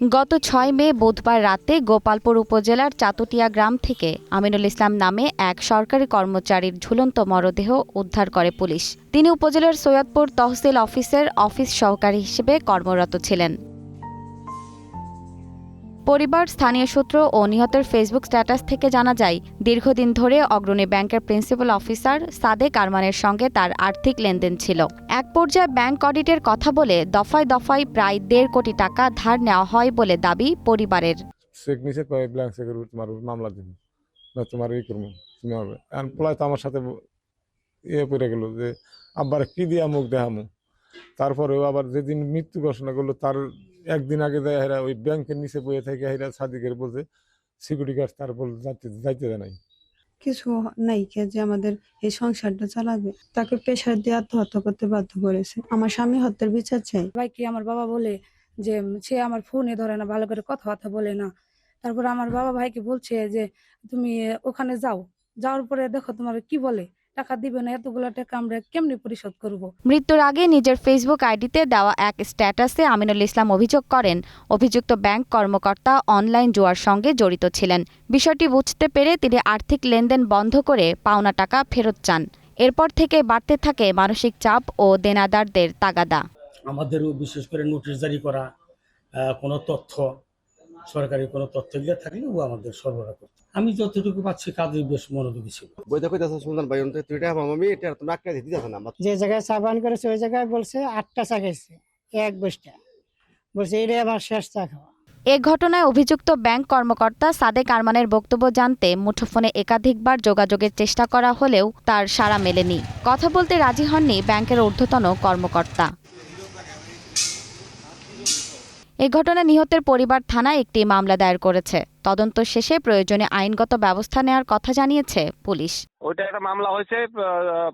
গত ৬ মে বুধবার রাতে গোপালপুর উপজেলার চাতুটিয়া গ্রাম থেকে আমিনুল ইসলাম নামে এক সরকারি কর্মচারীর ঝুলন্ত মরদেহ উদ্ধার করে পুলিশ। তিনি উপজেলার সৈয়দপুর তহসিল অফিসের অফিস সহকারী হিসেবে কর্মরত ছিলেন। পরিবার, স্থানীয় সূত্র ও নিহতের ফেসবুক স্ট্যাটাস থেকে জানা যায়, দীর্ঘদিন ধরে অগ্রণী ব্যাংকের প্রিন্সিপাল অফিসার সাদেক আরমানের সঙ্গে তার আর্থিক লেনদেন ছিল। এক পর্যায়ে ব্যাংক অডিটের কথা বলে দফায় দফায় প্রায় ১.৫ কোটি টাকা ধার নেওয়া হয় বলে দাবি পরিবারের। মামলা দিন তোমার ই করবো, তুমি হবে তো আমার সাথে পড়ে গেল যে আব্বার কি দিয়া মুখ দেখামু। তারপরেও আবার যেদিন মৃত্যু ঘোষণা করলো তার একদিন আগে দেয় হেরা ওই ব্যাংকের নিচে বয়ে থেকে হেরা সাদিকের বলছে সিকিউরিটি গার্ড তারপর যাইতে দেয় নাই। কিছু নাই যে আমাদের এই সংসারটা চালাবে, তাকে প্রেশার দিয়ে আত্মহত্যা করতে বাধ্য করেছে। আমার স্বামী হত্যার বিচার চাই। ভাইকে আমার বাবা বলে যে সে আমার ফোনে ধরে না, ভালো করে কথাবার্তা বলে না। তারপর আমার বাবা ভাইকে বলছে যে তুমি ওখানে যাওয়ার পরে দেখো তোমার কি বলে, টাকা দিবে না, এতগুলো টাকা আমরা কেমনি পরিশোধ করব। মৃত্যুর আগে নিজের ফেসবুক আইডিতে দেওয়া এক স্ট্যাটাসে আমিনুল ইসলাম অভিযোগ করেন, অভিযুক্ত ব্যাংক কর্মকর্তা অনলাইন জুয়ার সঙ্গে জড়িত ছিলেন। বিষয়টি বুঝতে পেরে তিনি আর্থিক লেনদেন বন্ধ করে পাওনা টাকা ফেরত চান। এরপর থেকে বাড়তে থাকে মানসিক চাপ ও দেনাদারদের তাগাদা। আমাদেরও বিশেষ করে নোটিশ জারি করা, কোনো তথ্য, সরকারি কোনো তথ্য দিয়ে থাকলে ও আমাদের সরবরাহ করত। আমি যতটুকু পাচ্ছি কাজে বেশ মনোযোগী ছিল। যে জায়গায় চা পান করেছে ওই জায়গায় বলছে 8টা চা খেয়েছে, এক বস্তা বলছে এটাই আমার শেষ চা খাওয়া। এ ঘটনায় অভিযুক্ত ব্যাংক কর্মকর্তা সাদেক আরমানের বক্তব্য জানতে মুঠোফোনে একাধিকবার যোগাযোগের চেষ্টা করা হলেও তার সাড়া মেলেনি। কথা বলতে রাজি হননি ব্যাংকের ঊর্ধ্বতন কর্মকর্তা। এ ঘটনায় নিহতের পরিবার থানায় একটি মামলা দায়ের করেছে। তদন্ত শেষে প্রয়োজনীয় আইনগত ব্যবস্থা নেওয়ার কথা জানিয়েছে পুলিশ। ওইটা একটা মামলা হয়েছে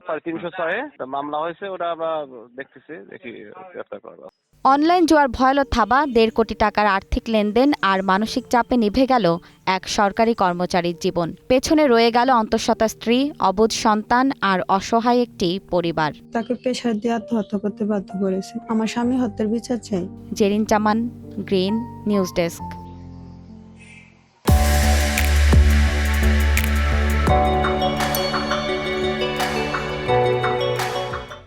306 মামলা হয়েছে, ওটা আমরা দেখতেছি, দেখি গ্রেফতার করব। অনলাইন জুয়ার ভয়াল থাবা, 1.5 কোটি টাকার আর্থিক লেনদেন আর মানসিক চাপে নিভে গেল এক সরকারি কর্মচারীর জীবন। পেছনে রয়ে গেল অন্তঃসত্ত্বা স্ত্রী, অবুঝ সন্তান আর অসহায় একটি পরিবার। তাকে প্রেশার দিয়ে আত্মহত্যা করতে বাধ্য করেছে। আমার স্বামী হত্যার বিচার চাই। জেরিন জামান, গ্রিন নিউজ ডেস্ক।